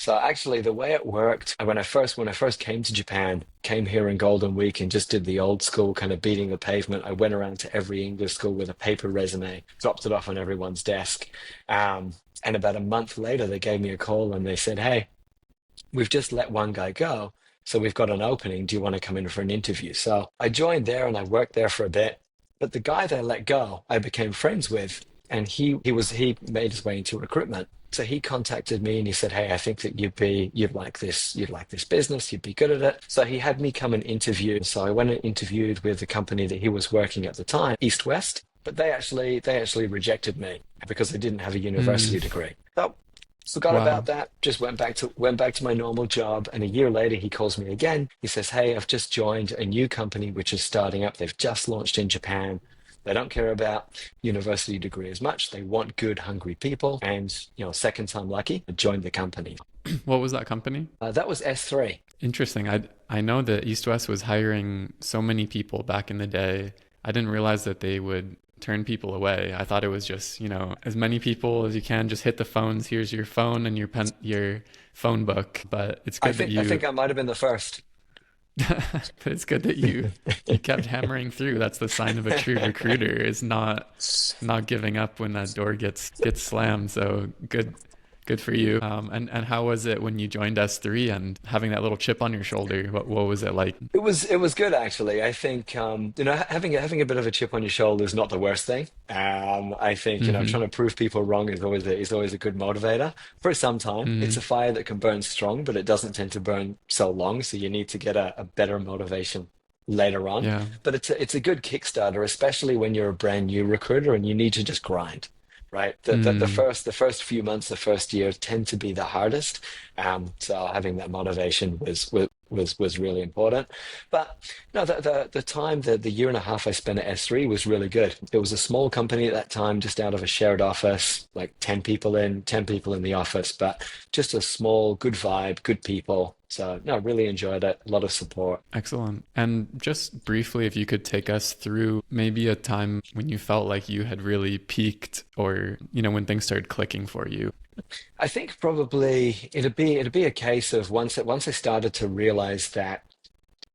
So actually, the way it worked when I first came to Japan, came here in Golden Week and just did the old school kind of beating the pavement. I went around to every English school with a paper resume, dropped it off on everyone's desk. Um, and about a month later, they gave me a call and they said, "Hey, we've just let one guy go, so we've got an opening. Do you want to come in for an interview?" So I joined there and I worked there for a bit. But the guy they let go, I became friends with, and he made his way into recruitment. So he contacted me and he said, "Hey, I think that you'd like this business, you'd be good at it." So he had me come and interview. So I went and interviewed with the company that he was working at the time, East West, but they actually rejected me because I didn't have a Mm, university degree. So forgot about wow. that, just went back to my normal job, and a year later he calls me again. He says, "Hey, I've just joined a new company which is starting up. They've just launched in Japan. They don't care about university degree as much. They want good, hungry people." And second time lucky, I joined the company. What was that company? That was S3. Interesting. I know that East West was hiring so many people back in the day. I didn't realize that they would turn people away. I thought it was just, as many people as you can, just hit the phones. Here's your phone and your phone book. But it's I good that think I you think I might have been the first. but it's good that you kept hammering through. That's the sign of a true recruiter is not giving up when that door gets slammed. So good for you. And how was it when you joined S3 and having that little chip on your shoulder? What was it like? It was good actually. I think having a bit of a chip on your shoulder is not the worst thing. I think Hmm. trying to prove people wrong is always a good motivator for some time. It's a Hmm. fire that can burn strong, but it doesn't tend to burn so long. So you need to get a better motivation later on. Yeah. But it's a good Kickstarter, especially when you're a brand new recruiter and you need to just grind. Right. The Mm. first few months, the first year tend to be the hardest. So having that motivation was really important. But no, the time, the year and a half I spent at S3 was really good. It was a small company at that time, just out of a shared office, like 10 people in the office, but just a small, good vibe, good people. So no, really enjoyed it. A lot of support. Excellent. And just briefly, if you could take us through maybe a time when you felt like you had really peaked or, when things started clicking for you. I think probably it'd be a case of once I started to realize that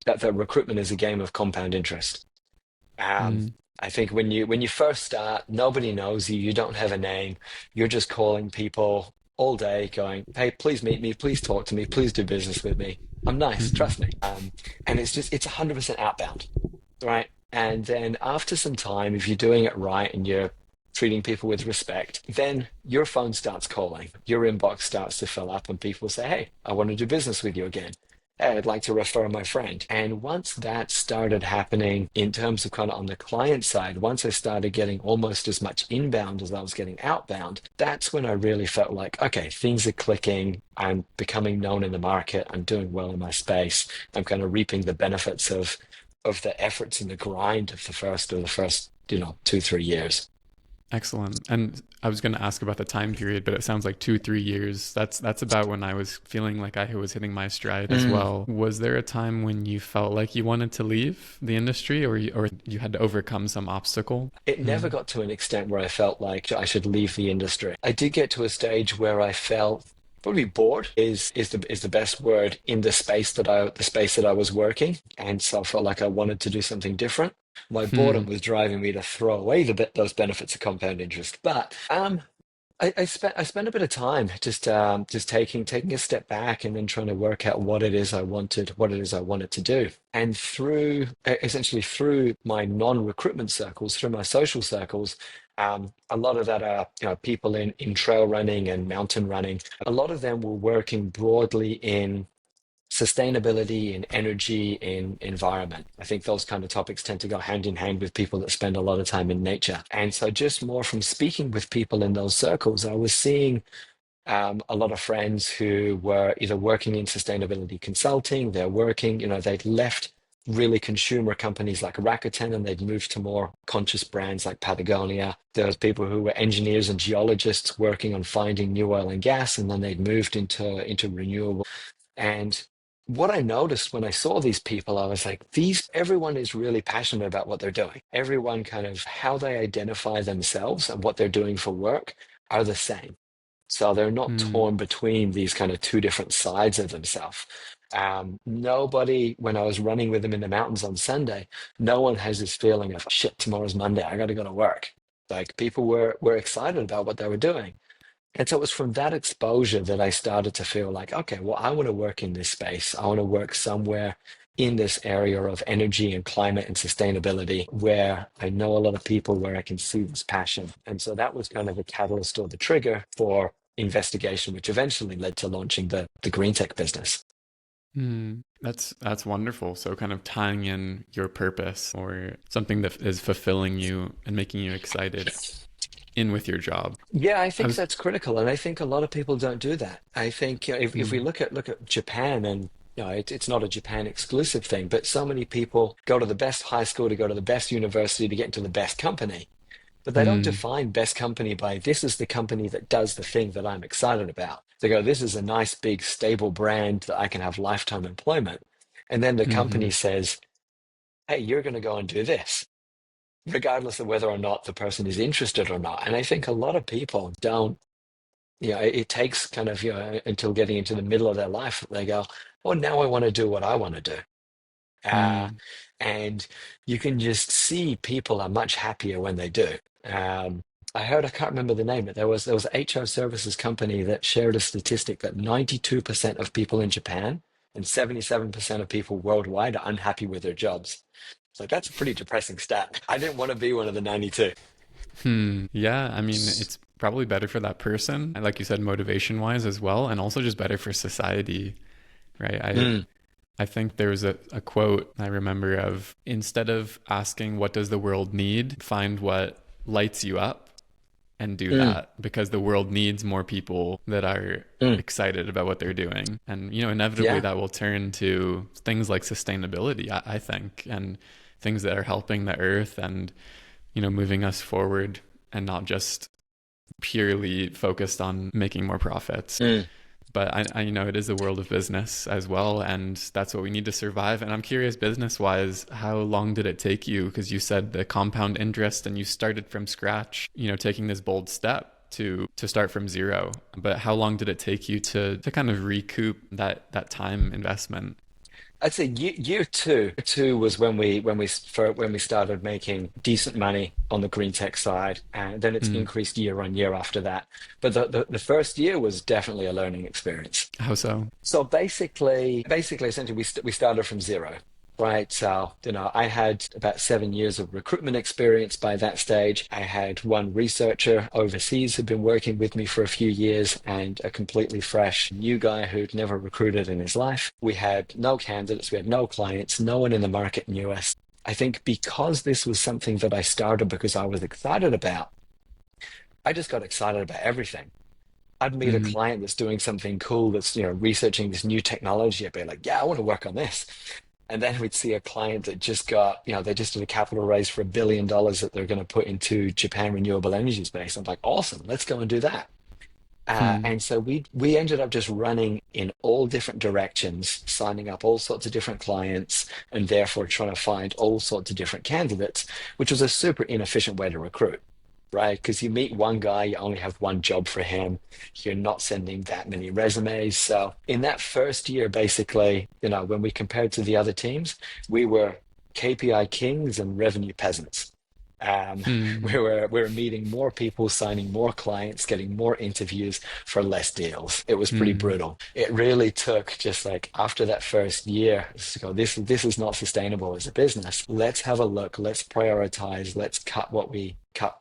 recruitment is a game of compound interest. Um, Mm. I think when you first start, nobody knows you. You don't have a name. You're just calling people all day, going, "Hey, please meet me. Please talk to me. Please do business with me. I'm nice. Hmm. Trust me." And it's 100% outbound, right? And then after some time, if you're doing it right and you're treating people with respect, then your phone starts calling, your inbox starts to fill up, and people say, "Hey, I want to do business with you again. Hey, I'd like to refer my friend." And once that started happening in terms of kind of on the client side, once I started getting almost as much inbound as I was getting outbound, that's when I really felt like, okay, things are clicking. I'm becoming known in the market. I'm doing well in my space. I'm kind of reaping the benefits of the efforts and the grind of the first 2, 3 years. Excellent. And I was going to ask about the time period, but it sounds like 2, 3 years. That's about when I was feeling like I was hitting my stride as Mm. well. Was there a time when you felt like you wanted to leave the industry, or you had to overcome some obstacle? It never Mm. got to an extent where I felt like I should leave the industry. I did get to a stage where I felt probably bored is the best word in the space that I was working, and so I felt like I wanted to do something different. My boredom Hmm. was driving me to throw away those benefits of compound interest. But I spent a bit of time just taking a step back and then trying to work out what it is I wanted to do. And essentially through my non-recruitment circles, through my social circles, a lot of that are people in trail running and mountain running. A lot of them were working broadly in sustainability, in energy, in environment. I think those kind of topics tend to go hand in hand with people that spend a lot of time in nature. And so, just more from speaking with people in those circles, I was seeing a lot of friends who were either working in sustainability consulting, they'd left really consumer companies like Rakuten and they'd moved to more conscious brands like Patagonia. There was people who were engineers and geologists working on finding new oil and gas, and then they'd moved into renewable. And what I noticed when I saw these people, I was like, everyone is really passionate about what they're doing. Everyone kind of how they identify themselves and what they're doing for work are the same. So they're not Mm, torn between these kind of two different sides of themselves. Nobody, when I was running with them in the mountains on Sunday, no one has this feeling of shit, tomorrow's Monday, I got to go to work. Like people were excited about what they were doing. And so it was from that exposure that I started to feel like, okay, well, I want to work in this space. I want to work somewhere in this area of energy and climate and sustainability where I know a lot of people, where I can see this passion. And so that was kind of the catalyst or the trigger for investigation, which eventually led to launching the green tech business. that's wonderful. So kind of tying in your purpose or something that is fulfilling you and making you excited in with your job. Yeah, I I think was, that's critical, and I think a lot of people don't do that. I think if we mm, look at Japan, and it's not a Japan exclusive thing, but so many people go to the best high school to go to the best university to get into the best company, but they don't mm, define best company by this is the company that does the thing that I'm excited about. They go, this is a nice big stable brand that I can have lifetime employment, and then the company hmm says, hey, you're going to go and do this, regardless of whether or not the person is interested or not. And I think a lot of people don't, it takes kind of, until getting into the middle of their life that they go, oh, now I want to do what I want to do. Uh, mm, and you can just see people are much happier when they do. Um, I can't remember the name, but there was an HR services company that shared a statistic that 92% of people in Japan and 77% of people worldwide are unhappy with their jobs. So that's a pretty depressing stat. I didn't want to be one of the 92. Yeah, I mean, it's probably better for that person, and like you said, motivation wise as well, and also just better for society, right? Mm, I think there was a quote I remember of instead of asking what does the world need, find what lights you up and do mm, that because the world needs more people that are mm. excited about what they're doing. And, inevitably Yeah. that will turn to things like sustainability, I think, and things that are helping the earth and, moving us forward and not just purely focused on making more profits. Mm. But it is a world of business as well, and that's what we need to survive. And I'm curious, business wise, how long did it take you? Because you said the compound interest, and you started from scratch. Taking this bold step to start from zero. But how long did it take you to kind of recoup that time investment? I'd say year two. Year two was when we started making decent money on the green tech side, and then it's Mm. increased year on year after that. But the first year was definitely a learning experience. How so? So basically, essentially, we started from zero, right? So, I had about 7 years of recruitment experience by that stage. I had one researcher overseas who'd been working with me for a few years, and a completely fresh new guy who'd never recruited in his life. We had no candidates, we had no clients, no one in the market knew us. I think because this was something that I started because I was excited about, I just got excited about everything. I'd meet a Mm. client that's doing something cool, that's researching this new technology. I'd be like, yeah, I want to work on this. And then we'd see a client that just got, they just did a capital raise for $1 billion that they're going to put into Japan renewable energy space. I'm like, awesome, let's go and do that. Hmm. And so we ended up just running in all different directions, signing up all sorts of different clients, and therefore trying to find all sorts of different candidates, which was a super inefficient way to recruit, right? Because you meet one guy, you only have one job for him. You're not sending that many resumes. So in that first year, basically, when we compared to the other teams, we were KPI kings and revenue peasants. Um, Hmm. we were meeting more people, signing more clients, getting more interviews for less deals. It was pretty Hmm. brutal. It really took just like after that first year to go, this is not sustainable as a business. Let's have a look. Let's prioritize. Let's cut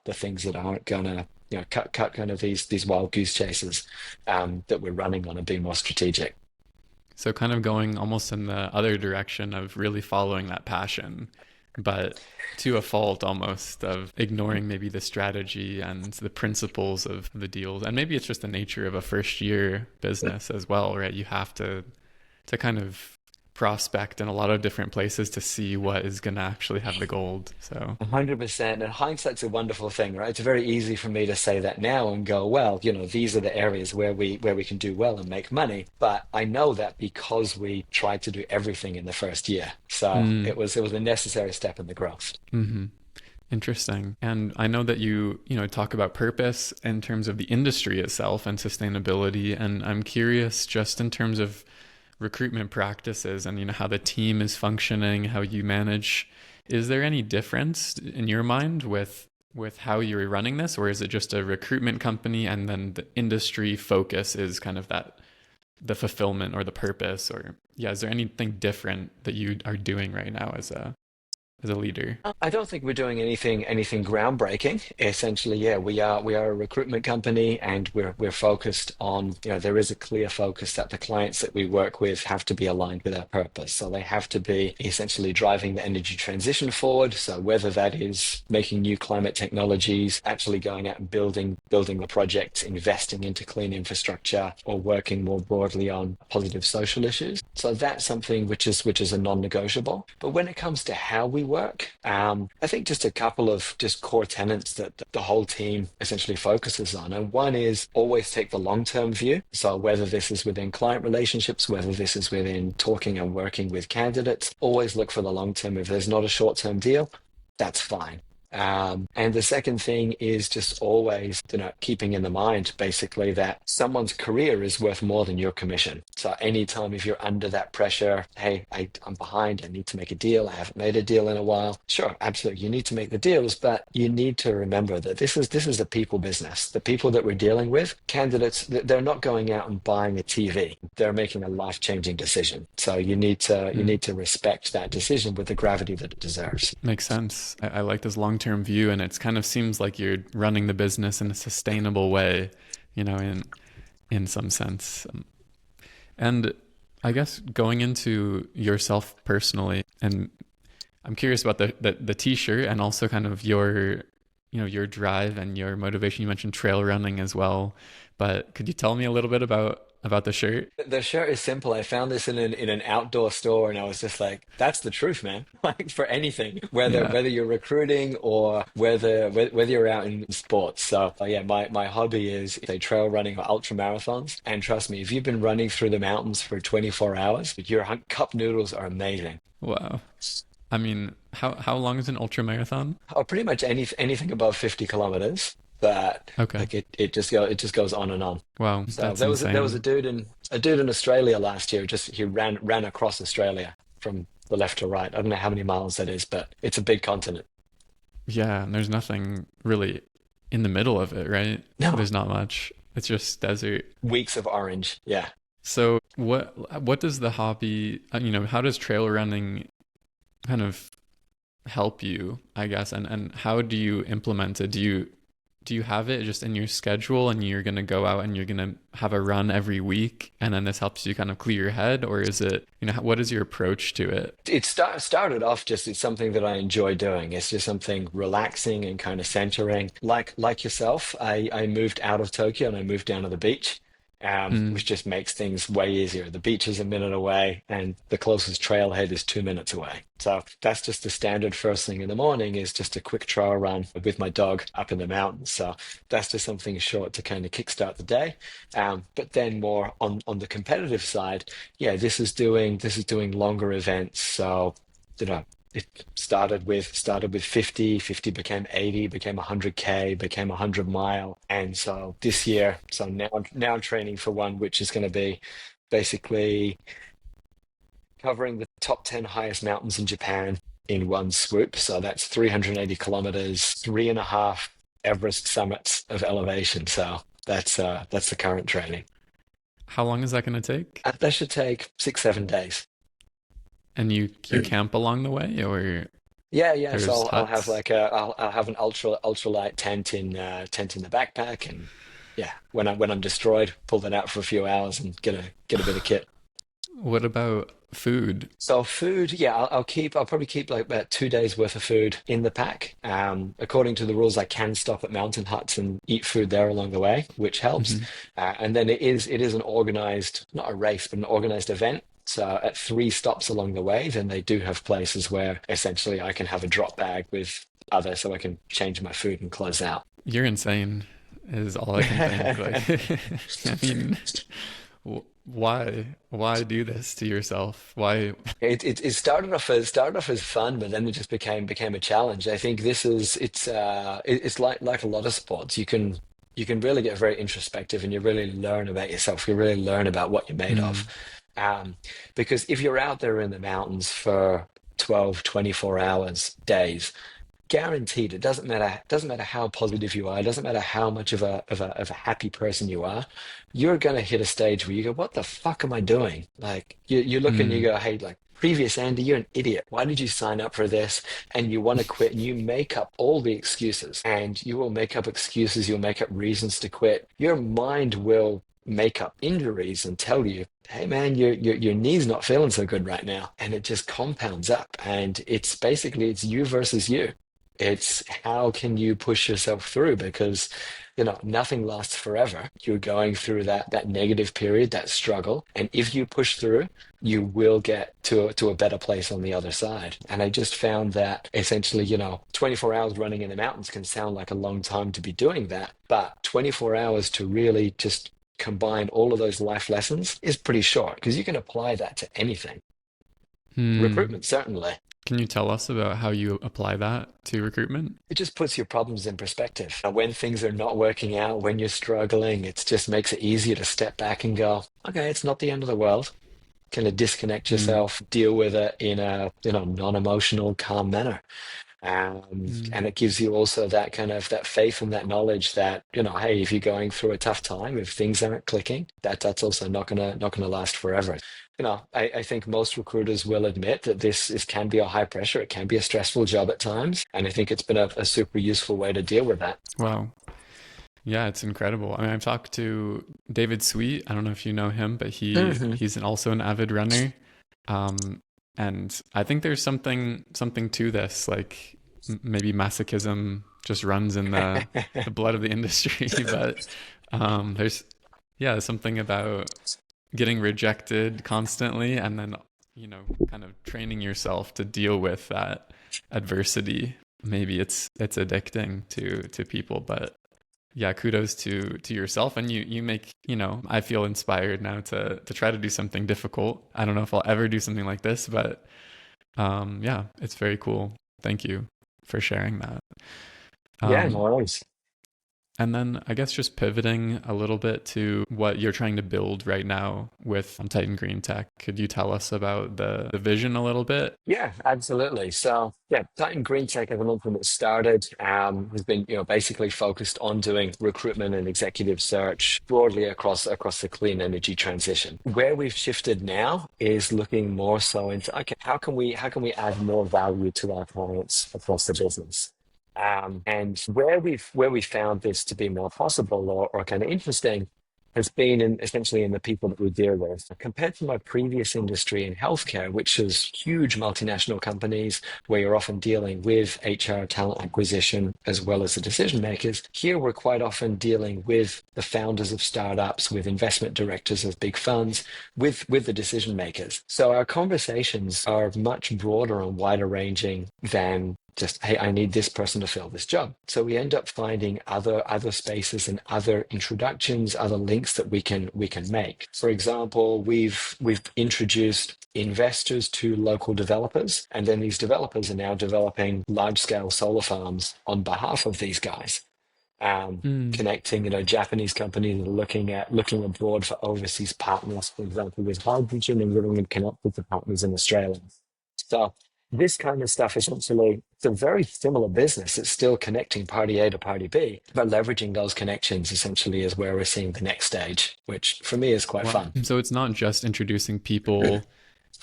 the things that aren't gonna, cut kind of these wild goose chases that we're running on, and be more strategic. So kind of going almost in the other direction of really following that passion, but to a fault almost of ignoring maybe the strategy and the principles of the deals. And maybe it's just the nature of a first year business as well, right? You have to kind of prospect in a lot of different places to see what is going to actually have the gold. So, 100%. And hindsight's a wonderful thing, right? It's very easy for me to say that now and go, well, these are the areas where we can do well and make money. But I know that because we tried to do everything in the first year. So mm, it was a necessary step in the growth. hmm Interesting. And I know that you talk about purpose in terms of the industry itself and sustainability. And I'm curious just in terms of recruitment practices and how the team is functioning, how you manage. Is there any difference in your mind with how you're running this, or is it just a recruitment company and then the industry focus is kind of that the fulfillment or the purpose, or yeah, is there anything different that you are doing right now as a leader? I don't think we're doing anything groundbreaking. Essentially, yeah, we are a recruitment company, and we're focused on, there is a clear focus that the clients that we work with have to be aligned with our purpose. So they have to be essentially driving the energy transition forward. So whether that is making new climate technologies, actually going out and building the projects, investing into clean infrastructure, or working more broadly on positive social issues. So that's something which is a non-negotiable. But when it comes to how we work, I think just a couple of just core tenets that the whole team essentially focuses on. And one is always take the long-term view. So whether this is within client relationships, whether this is within talking and working with candidates, always look for the long term. If there's not a short-term deal, that's fine. And the second thing is just always, keeping in the mind basically that someone's career is worth more than your commission. So anytime if you're under that pressure, hey, I'm behind, I need to make a deal, I haven't made a deal in a while. Sure, absolutely, you need to make the deals, but you need to remember that this is a people business. The people that we're dealing with, candidates, they're not going out and buying a TV. They're making a life-changing decision. So you need to respect that decision with the gravity that it deserves. Makes sense. I like this long term view, and it kind of seems like you're running the business in a sustainable way, in some sense. And I guess going into yourself personally, and I'm curious about the t-shirt and also kind of your drive and your motivation. You mentioned trail running as well, but could you tell me a little bit about the shirt? The shirt is simple. I found this in an outdoor store, and I was just like, "That's the truth, man!" Like for anything, whether Yeah. whether you're recruiting or whether you're out in sports. So yeah, my hobby is say trail running or ultra marathons. And trust me, if you've been running through the mountains for 24 hours, your cup noodles are amazing. Wow. I mean, how long is an ultra marathon? Oh, pretty much anything above 50 kilometers, but Okay. like it just goes on and on. Wow, So that's there was a insane. dude in Australia last year. Just he ran across Australia from the left to right. I don't know how many miles that is, but it's a big continent. Yeah, and there's nothing really in the middle of it, right? No, There's not much. It's just desert. weeks of orange. Yeah. So what does the hobby, how does trail running kind of help you, I guess, and how do you implement it? Do you have it just in your schedule and you're going to go out and you're going to have a run every week and then this helps you kind of clear your head, or is it, what is your approach to it? It started off just it's something that I enjoy doing. It's just something relaxing and kind of centering. Like yourself, I moved out of Tokyo and I moved down to the beach, Mm, which just makes things way easier. The beach is a minute away, and the closest trailhead is 2 minutes away. So that's just the standard first thing in the morning is just a quick trail run with my dog up in the mountains. So that's just something short to kind of kickstart the day. But then more on the competitive side, yeah, this is doing longer events. So, it started with 50, 50 became 80, became 100K, became 100 mile. And so this year, so now I'm training for one which is going to be basically covering the top 10 highest mountains in Japan in one swoop. So that's 380 kilometers, three and a half Everest summits of elevation. So that's the current training. how long is that going to take? That should take 6, 7 days. And you camp along the way, or Yeah, yeah. So there's I'll have huts? I'll have an ultralight tent in the backpack, and yeah, when I'm destroyed, pull that out for a few hours and get a bit of kit. What about food? So food, yeah, I'll probably keep like about 2 days worth of food in the pack. According to the rules, I can stop at mountain huts and eat food there along the way, which helps. Hmm. And then it is an organized, not a race, but an organized event. So at three stops along the way, then they do have places where essentially I can have a drop bag with other, so I can change my food and close out. You're insane, is all I can think. Like, I mean, Why do this to yourself? Why? It started off as fun, but then it just became a challenge. I think this is it's like a lot of sports. You can really get very introspective and you really learn about yourself. You really learn about what you're made of. Mm, Um, because if you're out there in the mountains for 12, 24 hours, days, guaranteed it doesn't matter how positive you are, it doesn't matter how much of a happy person you are, you're going to hit a stage where you go, what the fuck am I doing? Like you look and you mm, go, hey, like previous Andy, you're an idiot, why did you sign up for this? And you want to quit and you make up all the excuses, and you will make up excuses, you'll make up reasons to quit. Your mind will make up injuries and tell you, hey man, your knee's not feeling so good right now, and it just compounds up, and it's basically it's you versus you. It's how can you push yourself through, because nothing lasts forever. You're going through that negative period, that struggle, and if you push through, you will get to a better place on the other side. And I just found that essentially, 24 hours running in the mountains can sound like a long time to be doing that, but 24 hours to really just combine all of those life lessons is pretty short, because you can apply that to anything. mm. Recruitment, certainly. Can you tell us about how you apply that to recruitment? It just puts your problems in perspective. When things are not working out, when you're struggling, it just makes it easier to step back and go, okay, it's not the end of the world. Kind of disconnect Mm, yourself, deal with it in a non-emotional, calm manner. And mm. it gives you also that kind of that faith and that knowledge that, hey, if you're going through a tough time, if things aren't clicking, that's also not gonna last forever. I think most recruiters will admit that can be a high pressure, it can be a stressful job at times, and I think it's been a super useful way to deal with that. Wow. Yeah, it's incredible. I mean, I've talked to David Sweet. I don't know if you know him, but Hmm. also an avid runner. Um, and I think there's something to this. Like maybe masochism just runs in the blood of the industry. But there's yeah, something about getting rejected constantly, and then kind of training yourself to deal with that adversity. Maybe it's addicting to people, but yeah, kudos to yourself. And you make, I feel inspired now to try to do something difficult. I don't know if I'll ever do something like this, but yeah, it's very cool. Thank you for sharing that. Yeah, no um worries. and then I guess just pivoting a little bit to what you're trying to build right now with Titan Green Tech. Could you tell us about the vision a little bit? Yeah, absolutely. So, yeah, Titan Green Tech, as I mentioned, it started, has been, basically focused on doing recruitment and executive search broadly across the clean energy transition. Where we've shifted now is looking more so into, okay, how can we add more value to our clients across the business? And where we found this to be more possible, or kind of interesting, has been essentially in the people that we deal with. Compared to my previous industry in healthcare, which is huge multinational companies where you're often dealing with HR, talent acquisition, as well as the decision makers, here we're quite often dealing with the founders of startups, with investment directors of big funds, with the decision makers. So our conversations are much broader and wider ranging than just, hey, I need this person to fill this job. So we end up finding other spaces and other introductions, other links that we can make. For example, we've introduced investors to local developers, and then these developers are now developing large scale solar farms on behalf of these guys. Mm, Connecting, Japanese companies that are looking abroad for overseas partners, for example, with hydrogen, and giving them connected to partners in Australia. So this kind of stuff essentially, it's a very similar business. It's still connecting party A to party B, but leveraging those connections essentially is where we're seeing the next stage, which for me is quite wow. fun. So it's not just introducing people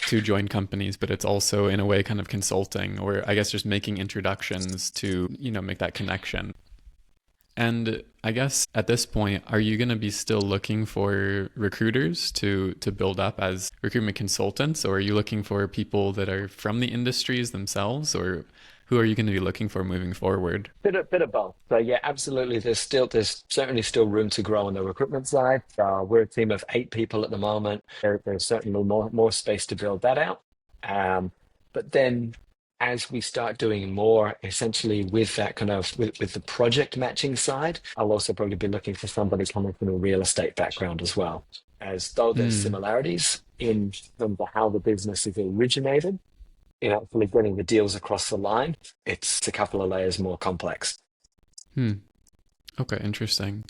to join companies, but it's also in a way kind of consulting, or I guess just making introductions to, make that connection. And I guess at this point, are you going to be still looking for recruiters to build up as recruitment consultants, or are you looking for people that are from the industries themselves, or who are you going to be looking for moving forward? Bit of both. So yeah, absolutely. There's certainly still room to grow on the recruitment side. We're a team of 8 people at the moment. There's certainly more space to build that out. But then as we start doing more, essentially with that kind of with the project matching side, I'll also probably be looking for somebody coming from a real estate background as well. as though there's Mm. similarities in terms of how the business is originated, in actually getting the deals across the line, it's a couple of layers more complex. Hmm. Okay, interesting.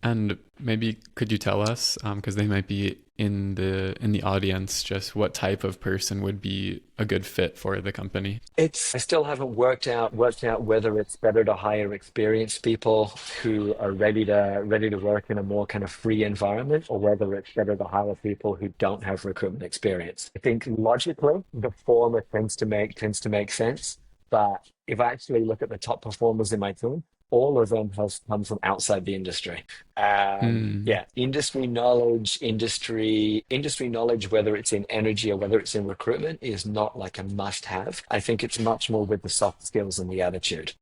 And maybe could you tell us, because they might be in the audience, just what type of person would be a good fit for the company? It's I still haven't worked out whether it's better to hire experienced people who are ready to work in a more kind of free environment, or whether it's better to hire people who don't have recruitment experience. I think logically the former tends to make sense, but if I actually look at the top performers in my team, all of them have come from outside the industry. Hmm. Yeah, industry knowledge, whether it's in energy or whether it's in recruitment, is not like a must-have. I think it's much more with the soft skills and the attitude.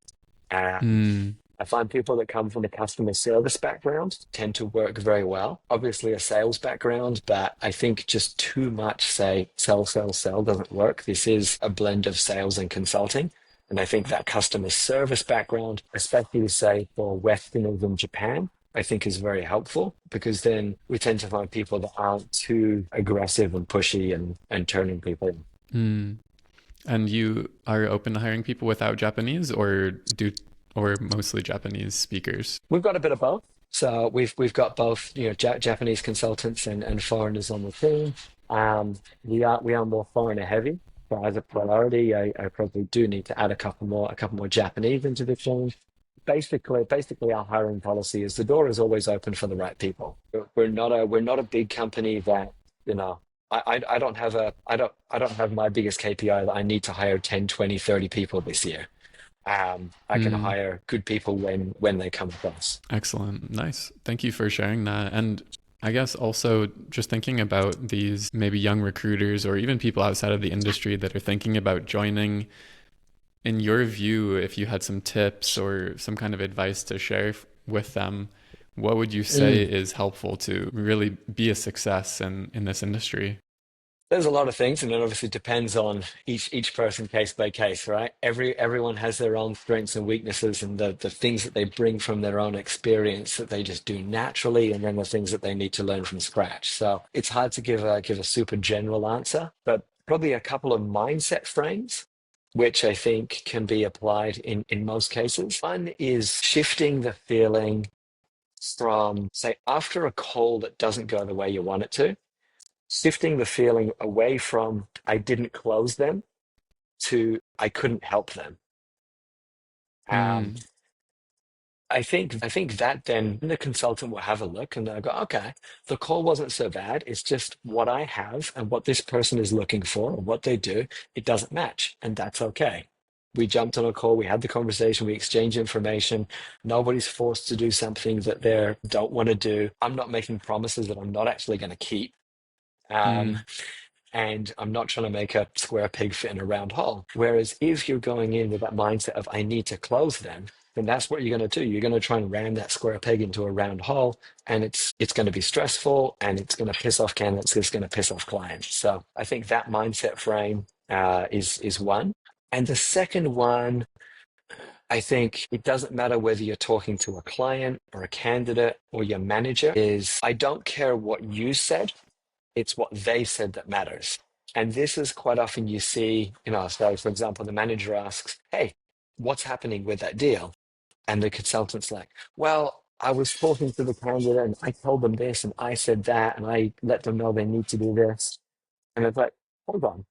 Um, Hmm. I find people that come from a customer service background tend to work very well. Obviously, a sales background, but I think just too much, say, sell, sell, sell doesn't work. This is a blend of sales and consulting. And I think that customer service background, especially say for Westerners in Japan, I think is very helpful because then we tend to find people that aren't too aggressive and pushy and turning people in. Hmm. And you are open to hiring people without Japanese, or mostly Japanese speakers? We've got a bit of both. So we've got both, Japanese consultants and foreigners on the team. We are more foreigner heavy. But as a priority, I probably do need to add a couple more Japanese into the team. Basically, our hiring policy is the door is always open for the right people. We're not a big company that, you know, I don't have my biggest KPI that I need to hire 10, 20, 30 people this year. I can Hmm. hire good people when they come across. Excellent. Nice. Thank you for sharing that. And I guess also just thinking about these maybe young recruiters or even people outside of the industry that are thinking about joining. In your view, if you had some tips or some kind of advice to share with them, what would you say Mm. is helpful to really be a success in this industry? There's a lot of things, and it obviously depends on each person case by case, right? Everyone has their own strengths and weaknesses, and the things that they bring from their own experience that they just do naturally, and then the things that they need to learn from scratch. So it's hard to give a super general answer, but probably a couple of mindset frames, which I think can be applied in most cases. One is shifting the feeling from, say, after a call that doesn't go the way you want it to, shifting the feeling away from I didn't close them to I couldn't help them. Um, Mm. I think that then the consultant will have a look and they'll go, okay, the call wasn't so bad. It's just what I have and what this person is looking for and what they do, it doesn't match. And that's okay. We jumped on a call, we had the conversation, we exchanged information. Nobody's forced to do something that they don't want to do. I'm not making promises that I'm not actually going to keep. Um, Mm. and I'm not trying to make a square peg fit in a round hole. Whereas if you're going in with that mindset of I need to close them, then that's what you're going to do. You're going to try and ram that square peg into a round hole, and it's going to be stressful, and it's going to piss off candidates. It's going to piss off clients. So I think that mindset frame is one, and the second one. I think it doesn't matter whether you're talking to a client or a candidate or your manager, is I don't care what you said, it's what they said that matters. And this is quite often you see, so for example, the manager asks, hey, what's happening with that deal? And the consultant's like, well, I was talking to the candidate and I told them this and I said that and I let them know they need to do this. And it's like, hold on.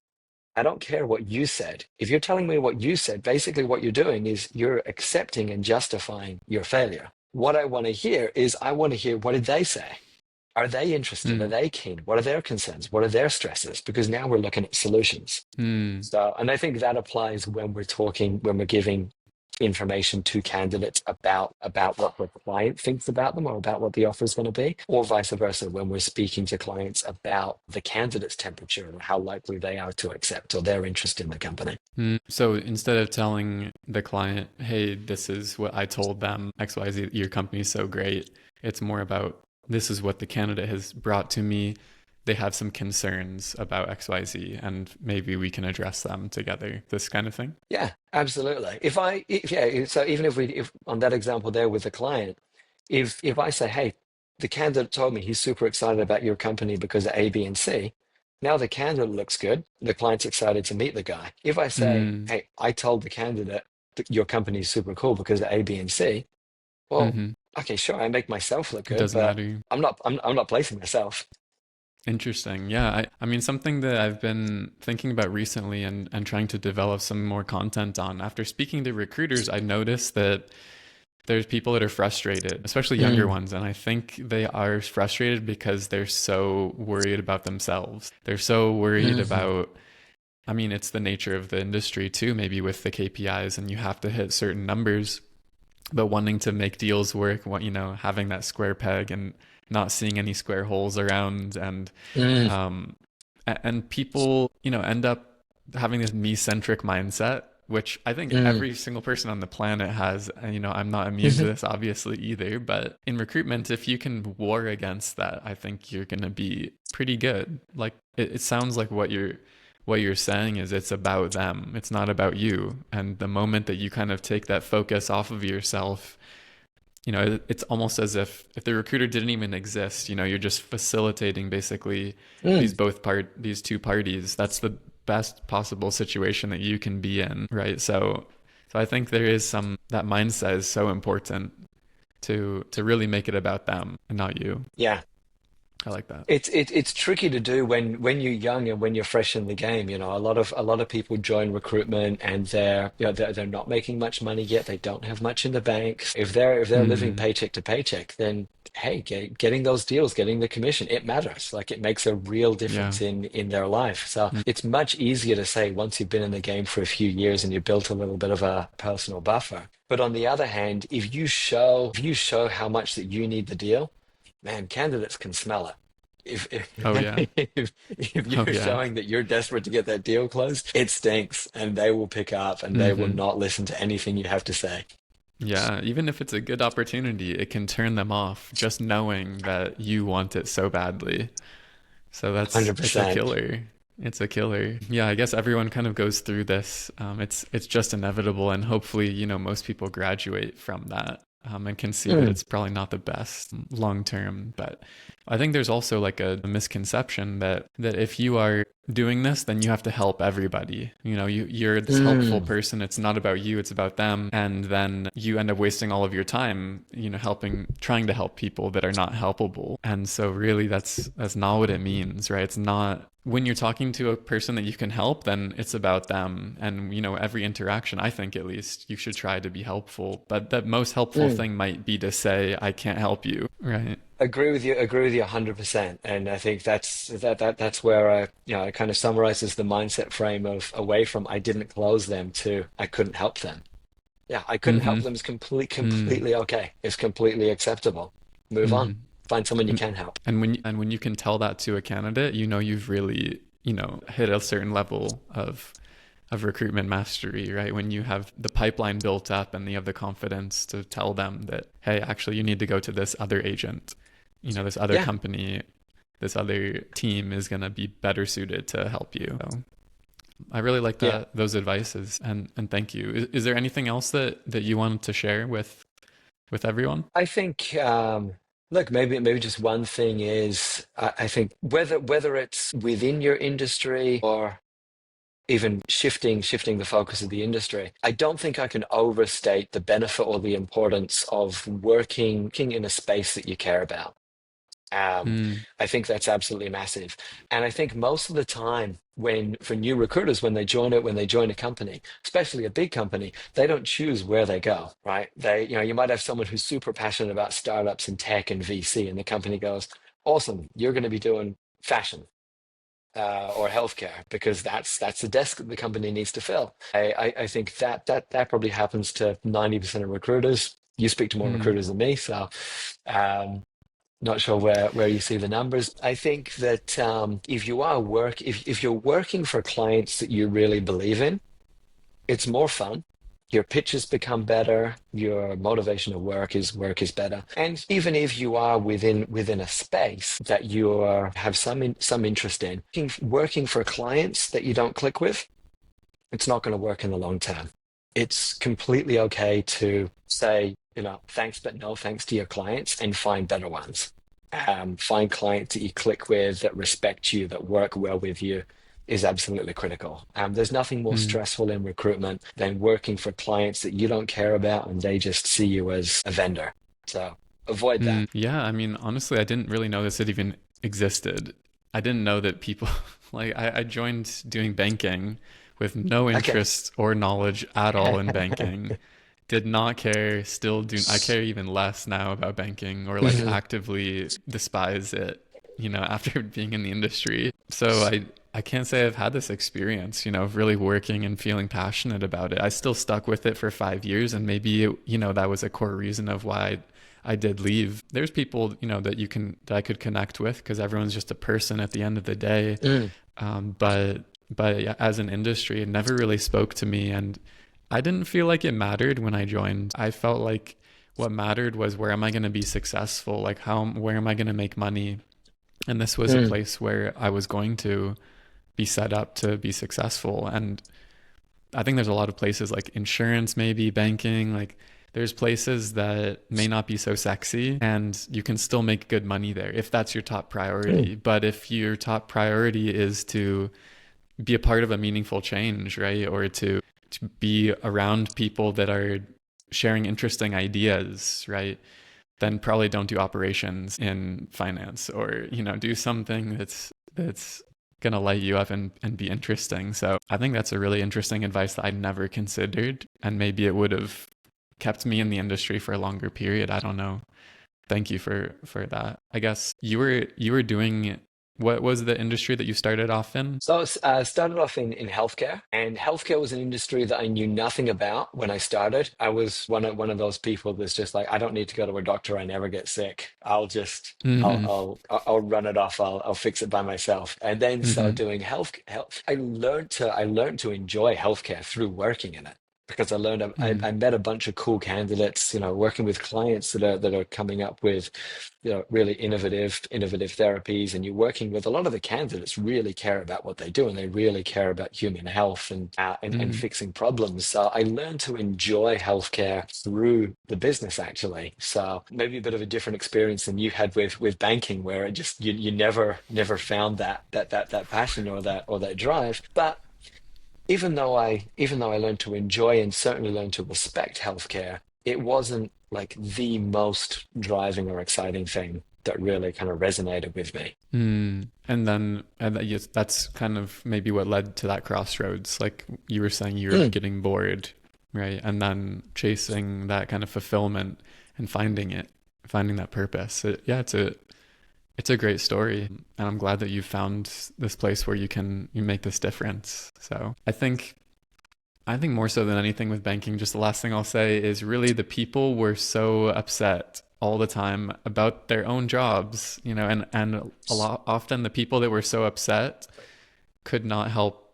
I don't care what you said. If you're telling me what you said, basically what you're doing is you're accepting and justifying your failure. What I want to hear is I want to hear what did they say? Are they interested? Are Mm. they keen? What are their concerns? What are their stresses? Because now we're looking at solutions. Mm. So, and I think that applies when we're giving information to candidates about what the client thinks about them or about what the offer is going to be, or vice versa, when we're speaking to clients about the candidate's temperature and how likely they are to accept or their interest in the company. Mm. So instead of telling the client, hey, this is what I told them, XYZ, your company's so great, it's more about this is what the candidate has brought to me. They have some concerns about XYZ, and maybe we can address them together, this kind of thing. Yeah, absolutely. Yeah, so even if on that example there with the client, if I say, hey, the candidate told me he's super excited about your company because of A, B, and C. Now the candidate looks good. The client's excited to meet the guy. If I say, Mm, hey, I told the candidate that your company is super cool because of A, B, and C, well, mm-hmm. okay, sure, I make myself look It good, doesn't but matter. I'm not placing myself. Interesting. Yeah. I mean, something that I've been thinking about recently and trying to develop some more content on. After speaking to recruiters, I noticed that there's people that are frustrated, especially younger Mm, ones. And I think they are frustrated because they're so worried about themselves. They're so worried mhm, about, I mean, it's the nature of the industry too, maybe with the KPIs, and you have to hit certain numbers, but wanting to make deals work, having that square peg and not seeing any square holes around, mm, um, and people, end up having this me-centric mindset, which I think mm, every single person on the planet has. And, I'm not immune to mhm, this, obviously, either. But in recruitment, if you can war against that, I think you're going to be pretty good. Like it sounds like what you're saying is it's about them. It's not about you. And the moment that you kind of take that focus off of yourself, it's almost as if the recruiter didn't even exist. You're just facilitating basically mm. these two parties. That's the best possible situation that you can be in, right? So I think there is some that mindset is so important to really make it about them and not you. Yeah. I like that. It's tricky to do when you're young and when you're fresh in the game. You know, a lot of people join recruitment and they're not making much money yet. They don't have much in the bank. If they're living Mm, paycheck to paycheck, then hey, getting those deals, getting the commission, it matters. Like it makes a real yeah. difference in their life. So it's much easier to say once you've been in the game for a few years and you've built a little bit of a personal buffer. But on the other hand, if you show how much that you need the deal, man, candidates can smell it. Oh yeah. If Oh you're yeah. showing that you're desperate to get that deal closed, it stinks, and they will pick up and they will Hmm. not listen to anything you have to say. Yeah, even if it's a good opportunity, it can turn them off just knowing that you want it so badly. So it's a 100%. killer. It's a killer. Yeah, I guess everyone kind of goes through this. It's just inevitable, and hopefully, most people graduate from that, and can see that Mm, it's probably not the best long term. But I think there's also like a misconception that if you are doing this, then you have to help everybody. You're this helpful mm, person. It's not about you, it's about them. And then you end up wasting all of your time, trying to help people that are not helpable. And so really that's not what it means, right? It's not when you're talking to a person that you can help, then it's about them. And, every interaction, I think at least, you should try to be helpful. But the most helpful mm. thing might be to say, I can't help you, right? Agree with you 100%. And I think that's where it kind of summarizes the mindset frame of away from I didn't close them to I couldn't help them. Yeah, I couldn't help Mm-hmm. them is Mm. completely okay. It's completely acceptable. Move on. Mm-hmm. Find someone you And can help. and when you can tell that to a candidate, you've really, hit a certain level of recruitment mastery, right? When you have the pipeline built up and you have the confidence to tell them that, hey, actually you need to go to this other agent, this other Yeah, company, this other team is going to be better suited to help you. So I really like yeah. those advices, and thank you. Is there anything else that you wanted to share with everyone? I think look, maybe just one thing is I think whether it's within your industry or even shifting the focus of the industry, I don't think I can overstate the benefit or the importance of working in a space that you care about. Um, Mm, I think that's absolutely massive. And I think most of the time for new recruiters, when they join a company, especially a big company, they don't choose where they go, right? You might have someone who's super passionate about startups and tech and VC, and the company goes, awesome, you're going to be doing fashion. Or healthcare, because that's the desk that the company needs to fill. I think that probably happens to 90% of recruiters. You speak to more mm, recruiters than me, so um, not sure where you see the numbers. I think that if you're working for clients that you really believe in, it's more fun. Your pitches become better. Your motivation to work is better. And even if you are within a space that have some interest in, working for clients that you don't click with, it's not going to work in the long term. It's completely okay to say, thanks, but no thanks to your clients and find better ones. find clients that you click with, that respect you, that work well with you is absolutely critical. There's nothing more Mm. stressful in recruitment than working for clients that you don't care about and they just see you as a vendor. So avoid that. Yeah, I mean, honestly, I didn't really know this had even existed. I didn't know that people like I joined doing banking with no Okay. interest or knowledge at all in banking. Did not care, still do I care even less now about banking or like Mhm. actively despise it, after being in the industry. So I can't say I've had this experience, of really working and feeling passionate about it. I still stuck with it for 5 years, and maybe that was a core reason of why I did leave. There's people, that I could connect with because everyone's just a person at the end of the day. Mm, But yeah, as an industry, it never really spoke to me, and I didn't feel like it mattered when I joined. I felt like what mattered was where am I going to be successful? Like where am I going to make money? And this was a mm, place where I was going to be set up to be successful. And I think there's a lot of places like insurance, maybe banking, like there's places that may not be so sexy and you can still make good money there if that's your top mm, priority. But if your top priority is to be a part of a meaningful change, right? Or to be around people that are sharing interesting ideas, right? Then probably don't do operations in finance or, do something that's gonna light you up and be interesting. So I think that's a really interesting advice that I never considered. And maybe it would have kept me in the industry for a longer period. I don't know. Thank you for that. I guess you were doing what was the industry that you started off in? So I started off in healthcare, and healthcare was an industry that I knew nothing about when I started. I was one of those people that's just like, I don't need to go to a doctor. I never get sick. Mm-hmm. I'll run it off. I'll fix it by myself. And then Mm-hmm. started doing health. I learned to enjoy healthcare through working in it. Because I learned, I met a bunch of cool candidates, working with clients that are coming up with really innovative therapies, and you're working with a lot of the candidates really care about what they do, and they really care about human health and Mm-hmm. fixing problems. So I learned to enjoy healthcare through the business, actually. So maybe a bit of a different experience than you had with banking, where it just you never found that passion or that drive. But even though I learned to enjoy and certainly learned to respect healthcare, it wasn't like the most driving or exciting thing that really kind of resonated with me. Yes, that's kind of maybe what led to that crossroads. Like you were saying, you were Mm. getting bored, right? And then chasing that kind of fulfillment and finding that purpose. Yeah, it's a great story, and I'm glad that you found this place where you make this difference. So I think more so than anything with banking, just the last thing I'll say is really the people were so upset all the time about their own jobs, and a lot often the people that were so upset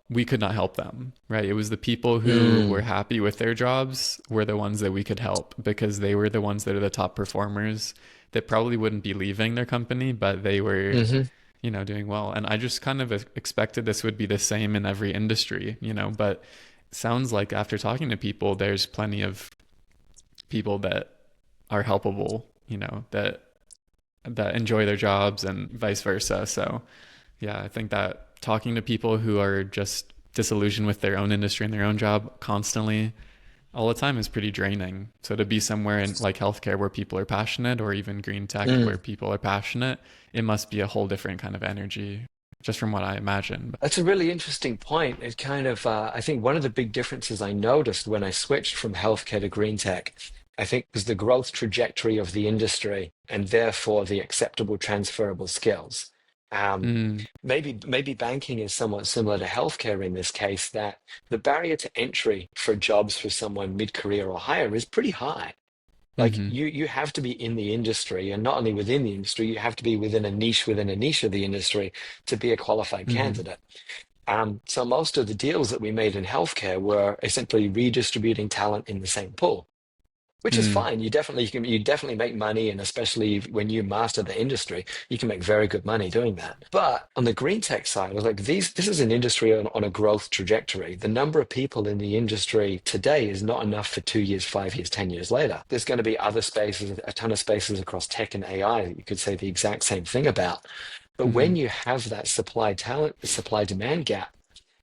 we could not help them, right? It was the people who were Mm. happy with their jobs were the ones that we could help because they were the ones that are the top performers that probably wouldn't be leaving their company, but they were Hmm. doing well. And I just kind of expected this would be the same in every industry, but it sounds like after talking to people, there's plenty of people that are helpable, that enjoy their jobs and vice versa. So yeah, I think that talking to people who are just disillusioned with their own industry and their own job constantly all the time is pretty draining. So to be somewhere in like healthcare where people are passionate or even green tech where Mm. people are passionate, it must be a whole different kind of energy just from what I imagine. That's a really interesting point. It kind of, I think one of the big differences I noticed when I switched from healthcare to green tech, I think, was the growth trajectory of the industry and therefore the acceptable transferable skills. Um, Mm, maybe banking is somewhat similar to healthcare in this case, that the barrier to entry for jobs for someone mid-career or higher is pretty high. Like mm-hmm, you have to be in the industry, and not only within the industry, you have to be within a niche of the industry to be a qualified mm-hmm, candidate. So most of the deals that we made in healthcare were essentially redistributing talent in the same pool. which is Mm, fine. You definitely make money, and especially when you master the industry, you can make very good money doing that. But on the green tech side, I was like, this is an industry on a growth trajectory. The number of people in the industry today is not enough for 2 years, 5 years, 10 years later. There's going to be other spaces, a ton of spaces across tech and AI that you could say the exact same thing about. But hmm. when you have that supply demand gap,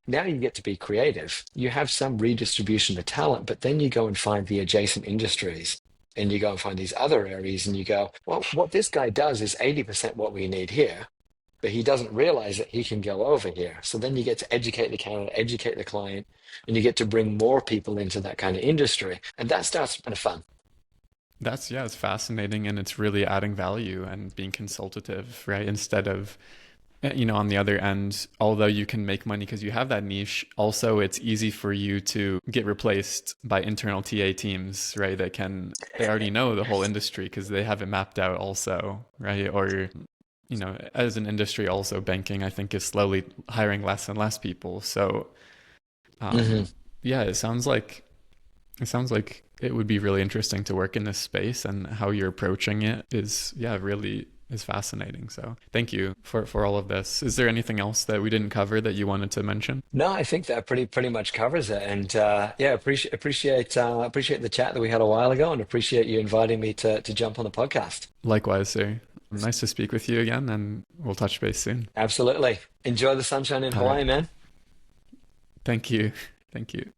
now you get to be creative. You have some redistribution of talent, but then you go and find the adjacent industries and you go and find these other areas and you go, well, what this guy does is 80% what we need here, but he doesn't realize that he can go over here. So then you get to educate the candidate, educate the client, and you get to bring more people into that kind of industry. And that starts kind of fun. That's, yeah, it's fascinating and it's really adding value and being consultative, right? Instead of, on the other end, although you can make money because you have that niche, also it's easy for you to get replaced by internal TA teams, right? They already know the whole industry because they have it mapped out also, right? Or, as an industry also, banking, I think, is slowly hiring less and less people. So, Hmm. um, yeah, it sounds like it would be really interesting to work in this space, and how you're approaching it is, yeah, really is fascinating. So thank you for all of this. Is there anything else that we didn't cover that you wanted to mention? No, I think that pretty much covers it. And yeah, appreciate the chat that we had a while ago, and appreciate you inviting me to jump on the podcast. Likewise, sir. Nice to speak with you again, and we'll touch base soon. Absolutely. Enjoy the sunshine in All right. Hawaii, man. Thank you. Thank you.